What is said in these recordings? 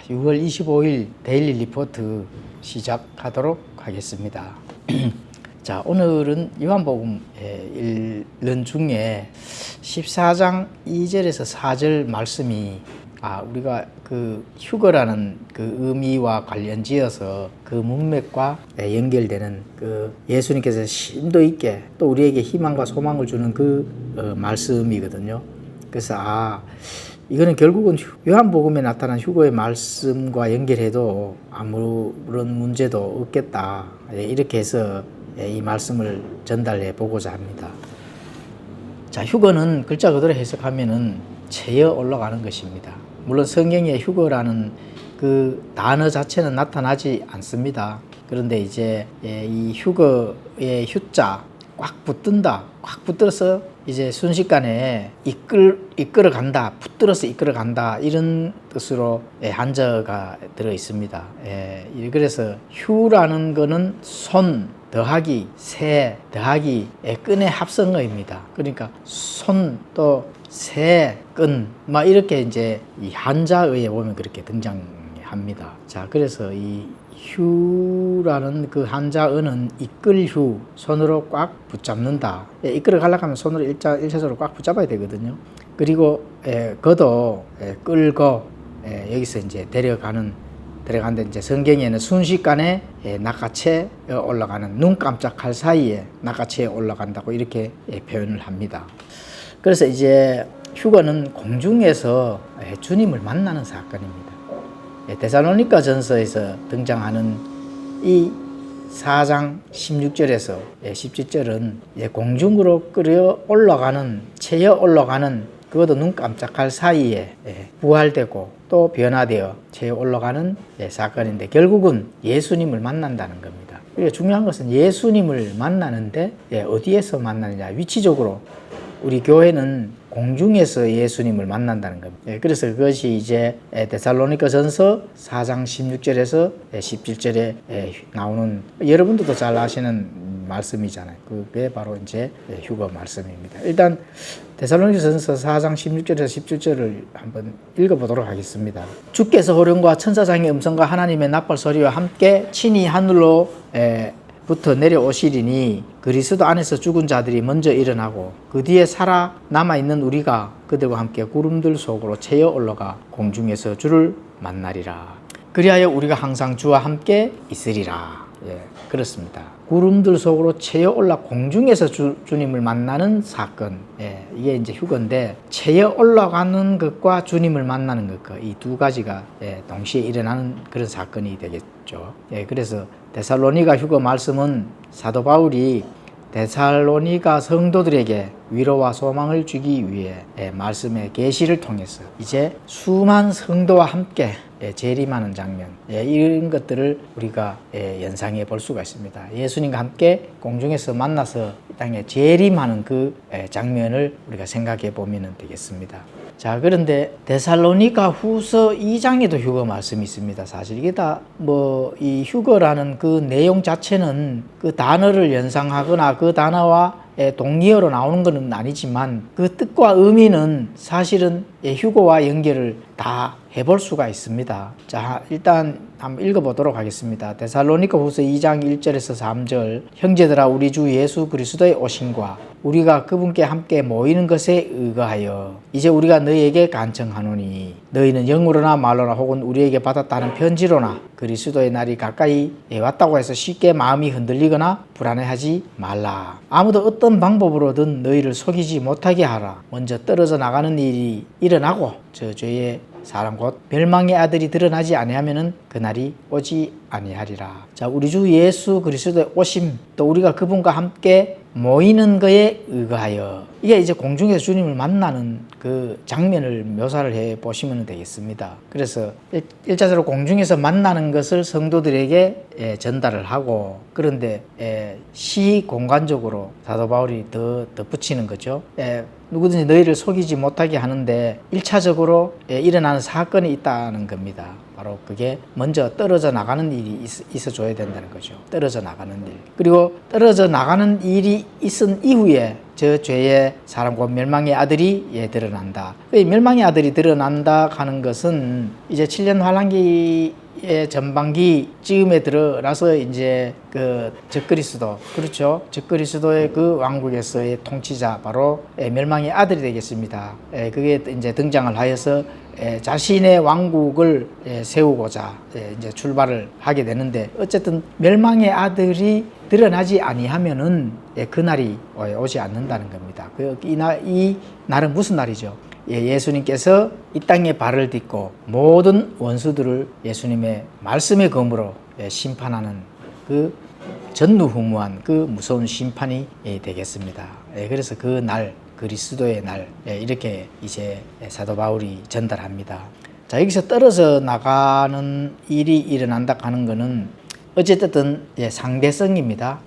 6월 25일 데일리 리포트 시작하도록 하겠습니다. 자, 오늘은 요한복음 1년 중에 14장 2절에서 4절 말씀이 우리가 그 휴거라는 그 의미와 관련지어서 그 문맥과 연결되는 그 예수님께서 심도 있게 또 우리에게 희망과 소망을 주는 그 말씀이거든요. 그래서 이거는 결국은 요한복음에 나타난 휴거의 말씀과 연결해도 아무런 문제도 없겠다. 이렇게 해서 이 말씀을 전달해 보고자 합니다. 자, 휴거는 글자 그대로 해석하면은 채여 올라가는 것입니다. 물론 성경에 휴거라는 그 단어 자체는 나타나지 않습니다. 그런데 이제 이 휴거의 휴자 꽉 붙든다, 꽉 붙들어서 이제 순식간에 이끌어 간다, 붙들어서 이끌어 간다, 이런 뜻으로 한자가 들어 있습니다. 그래서 휴라는 거는 손 더하기 새 더하기 끈의 합성어입니다. 그러니까 손 또 새 끈 막 이렇게 이제 이 한자어에 보면 그렇게 등장합니다. 자, 그래서 이 휴라는 그 한자어는 이끌휴, 손으로 꽉 붙잡는다. 이끌어 가려면 손으로 일차적으로 꽉 붙잡아야 되거든요. 그리고 거도 끌고 여기서 이제 들어가는데 이제 성경에는 순식간에 낚아채 올라가는, 눈 깜짝할 사이에 낚아채 올라간다고 이렇게 표현을 합니다. 그래서 이제 휴거는 공중에서 주님을 만나는 사건입니다. 데살로니가 전서에서 등장하는 이 4장 16절에서 17절은 공중으로 끌어 올라가는, 채여 올라가는, 그것도 눈 깜짝할 사이에 부활되고 또 변화되어 채여 올라가는 사건인데, 결국은 예수님을 만난다는 겁니다. 그리고 중요한 것은 예수님을 만나는데 어디에서 만나느냐, 위치적으로 우리 교회는 공중에서 예수님을 만난다는 겁니다. 그래서 그것이 이제 데살로니가 전서 4장 16절에서 17절에 나오는, 여러분들도 잘 아시는 말씀이잖아요. 그게 바로 이제 휴거 말씀입니다. 일단 데살로니가 전서 4장 16절에서 17절을 한번 읽어보도록 하겠습니다. 주께서 호령과 천사장의 음성과 하나님의 나팔 소리와 함께 친히 하늘로 부터 내려오시리니 그리스도 안에서 죽은 자들이 먼저 일어나고 그 뒤에 살아 남아있는 우리가 그들과 함께 구름들 속으로 채여 올라가 공중에서 주를 만나리라. 그리하여 우리가 항상 주와 함께 있으리라. 그렇습니다. 구름들 속으로 채여 올라 공중에서 주님을 만나는 사건, 이게 이제 휴거인데, 채여 올라가는 것과 주님을 만나는 것과 이 두 가지가 동시에 일어나는 그런 사건이 되겠죠. 그래서 데살로니가 휴거 말씀은 사도 바울이 데살로니가 성도들에게 위로와 소망을 주기 위해 말씀의 계시를 통해서 이제 수많은 성도와 함께 재림하는 장면, 이런 것들을 우리가 연상해 볼 수가 있습니다. 예수님과 함께 공중에서 만나서 이 땅에 재림하는 그 장면을 우리가 생각해 보면 되겠습니다. 자, 그런데 데살로니가 후서 2장에도 휴거 말씀이 있습니다. 사실 이게 다 이 휴거라는 그 내용 자체는 그 단어를 연상하거나 그 단어와 동리어로 나오는 것은 아니지만 그 뜻과 의미는 사실은 휴거와 연결을 다 해볼 수가 있습니다. 자, 일단 한번 읽어보도록 하겠습니다. 데살로니가 후서 2장 1절에서 3절. 형제들아, 우리 주 예수 그리스도의 오심과 우리가 그분께 함께 모이는 것에 의거하여 이제 우리가 너희에게 간청하노니 너희는 영으로나 말로나 혹은 우리에게 받았다는 편지로나 그리스도의 날이 가까이 왔다고 해서 쉽게 마음이 흔들리거나 불안해하지 말라. 아무도 어떤 방법으로든 너희를 속이지 못하게 하라. 먼저 떨어져 나가는 일이 일어나고 저 죄의 사람 곧 멸망의 아들이 드러나지 아니하면은 그날이 오지 아니하리라. 자, 우리 주 예수 그리스도의 오심, 또 우리가 그분과 함께 모이는 거에 의거하여, 이게 이제 공중에서 주님을 만나는 그 장면을 묘사를 해 보시면 되겠습니다. 그래서 일차적으로 공중에서 만나는 것을 성도들에게 전달을 하고, 그런데 시공간적으로 사도 바울이 더 덧붙이는 거죠. 누구든지 너희를 속이지 못하게 하는데 1차적으로 일어나는 사건이 있다는 겁니다. 바로 그게 먼저 떨어져 나가는 일이 있어줘야 된다는 거죠. 떨어져 나가는 일. 그리고 떨어져 나가는 일이 있은 이후에 저 죄의 사람 곧 멸망의 아들이 드러난다. 멸망의 아들이 드러난다 하는 것은 이제 7년 환란기의 전반기 즈음에 들어라서 이제 그 적그리스도, 그렇죠? 적그리스도의 그 왕국에서의 통치자, 바로 멸망의 아들이 되겠습니다. 그게 이제 등장을 하여서 자신의 왕국을 세우고자 이제 출발을 하게 되는데, 어쨌든 멸망의 아들이 드러나지 아니하면은 그날이 오지 않는다는 겁니다. 이 날은 무슨 날이죠? 예수님께서 이 땅에 발을 딛고 모든 원수들을 예수님의 말씀의 검으로 심판하는 그 전무후무한 그 무서운 심판이 되겠습니다. 그래서 그 날, 그리스도의 날, 이렇게 이제 사도 바울이 전달합니다. 자, 여기서 떨어져 나가는 일이 일어난다 하는 것은 어쨌든 상대성입니다.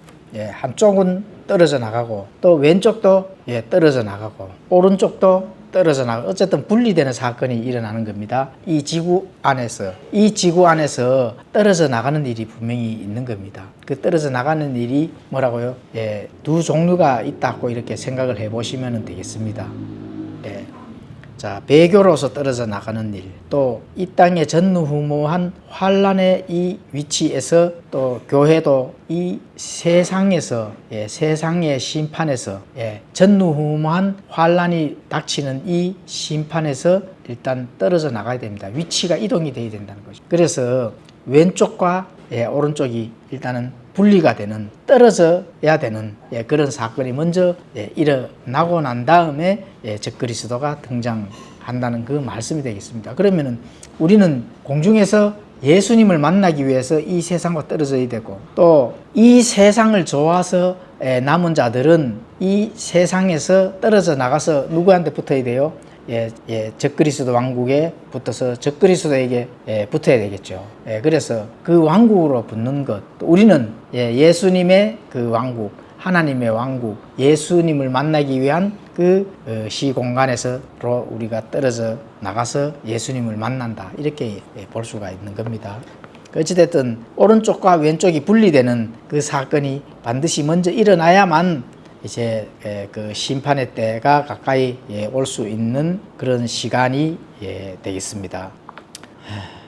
한쪽은 떨어져 나가고, 또 왼쪽도 떨어져 나가고, 오른쪽도 떨어져 나가고, 어쨌든 분리되는 사건이 일어나는 겁니다. 이 지구 안에서 떨어져 나가는 일이 분명히 있는 겁니다. 그 떨어져 나가는 일이 뭐라고요? 두 종류가 있다고 이렇게 생각을 해 보시면 되겠습니다. 자, 배교로서 떨어져 나가는 일, 또 이 땅의 전무후무한 환란의 이 위치에서, 또 교회도 이 세상에서, 세상의 심판에서, 전무후무한 환란이 닥치는 이 심판에서 일단 떨어져 나가야 됩니다. 위치가 이동이 돼야 된다는 것이죠. 그래서 왼쪽과 오른쪽이 일단은 분리가 되는, 떨어져야 되는 그런 사건이 먼저 일어나고 난 다음에 적그리스도가 등장한다는 그 말씀이 되겠습니다. 그러면은 우리는 공중에서 예수님을 만나기 위해서 이 세상과 떨어져야 되고, 또 이 세상을 좋아서 남은 자들은 이 세상에서 떨어져 나가서 누구한테 붙어야 돼요? 적그리스도 왕국에 붙어서 적그리스도에게 붙어야 되겠죠. 그래서 그 왕국으로 붙는 것, 우리는 예수님의 그 왕국, 하나님의 왕국, 예수님을 만나기 위한 그 시공간에서로 우리가 떨어져 나가서 예수님을 만난다, 이렇게 볼 수가 있는 겁니다. 어찌됐든 오른쪽과 왼쪽이 분리되는 그 사건이 반드시 먼저 일어나야만 이제 그 심판의 때가 가까이 올 수 있는 그런 시간이 되겠습니다.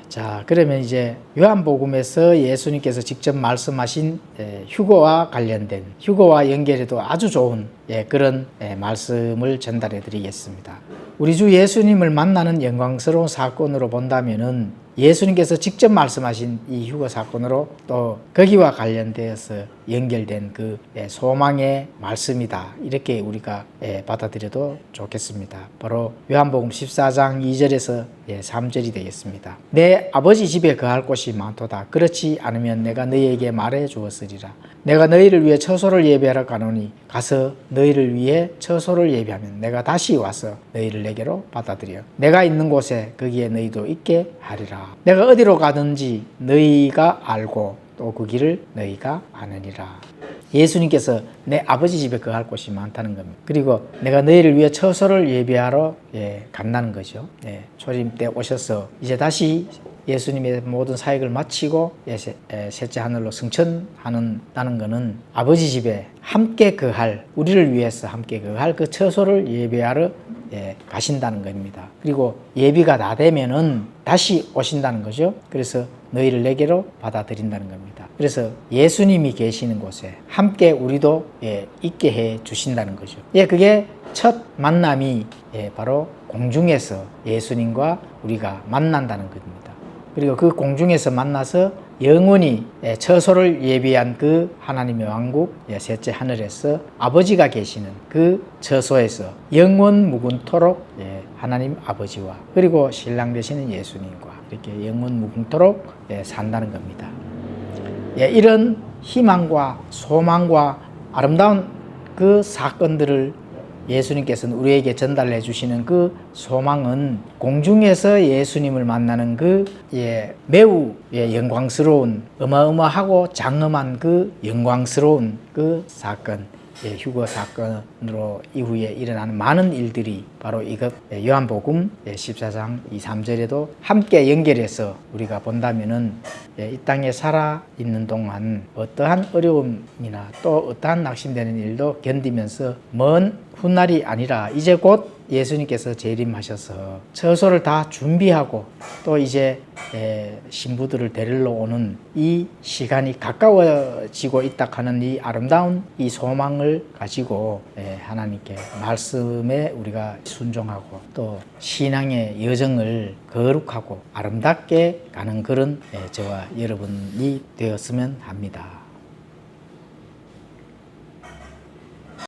자, 그러면 이제 요한복음에서 예수님께서 직접 말씀하신 휴거와 관련된, 휴거와 연결해도 아주 좋은 그런 말씀을 전달해 드리겠습니다. 우리 주 예수님을 만나는 영광스러운 사건으로 본다면은 예수님께서 직접 말씀하신 이 휴거 사건으로 또 거기와 관련되어서 연결된 그 소망의 말씀이다, 이렇게 우리가 받아들여도 좋겠습니다. 바로 요한복음 14장 2절에서 3절이 되겠습니다. 내 아버지 집에 거할 곳이 많도다. 그렇지 않으면 내가 너희에게 말해 주었으리라. 내가 너희를 위해 처소를 예비하러 가노니 가서 너희를 위해 처소를 예비하면 내가 다시 와서 너희를 내게로 받아들여 내가 있는 곳에 거기에 너희도 있게 하리라. 내가 어디로 가든지 너희가 알고 또 그 길을 너희가 아느니라. 예수님께서 내 아버지 집에 거할 곳이 많다는 겁니다. 그리고 내가 너희를 위해 처소를 예비하러 간다는 거죠. 초림 때 오셔서 이제 다시 예수님의 모든 사역을 마치고 셋째 하늘로 승천하는다는 것은 아버지 집에 함께 거할, 우리를 위해서 함께 거할 그 처소를 예비하러 가신다는 겁니다. 그리고 예비가 다 되면은 다시 오신다는 거죠. 그래서 너희를 내게로 받아들인다는 겁니다. 그래서 예수님이 계시는 곳에 함께 우리도 있게 해 주신다는 거죠. 그게 첫 만남이 바로 공중에서 예수님과 우리가 만난다는 겁니다. 그리고 그 공중에서 만나서 영원히 처소를 예비한 그 하나님의 왕국, 셋째 하늘에서 아버지가 계시는 그 처소에서 영원 무궁토록 하나님 아버지와 그리고 신랑 되시는 예수님과 이렇게 영원 무궁토록 산다는 겁니다. 이런 희망과 소망과 아름다운 그 사건들을 예수님께서는 우리에게 전달해 주시는 그 소망은 공중에서 예수님을 만나는 그 매우 영광스러운, 어마어마하고 장엄한 그 영광스러운 그 사건, 휴거 사건으로 이후에 일어나는 많은 일들이 바로 이것 요한복음 14장 2, 3절에도 함께 연결해서 우리가 본다면은 이 땅에 살아 있는 동안 어떠한 어려움이나 또 어떠한 낙심되는 일도 견디면서 먼 훗날이 아니라 이제 곧 예수님께서 재림하셔서 처소를 다 준비하고 또 이제 신부들을 데리러 오는 이 시간이 가까워지고 있다 하는 이 아름다운 이 소망을 가지고 하나님께 말씀에 우리가 순종하고 또 신앙의 여정을 거룩하고 아름답게 가는 그런 저와 여러분이 되었으면 합니다.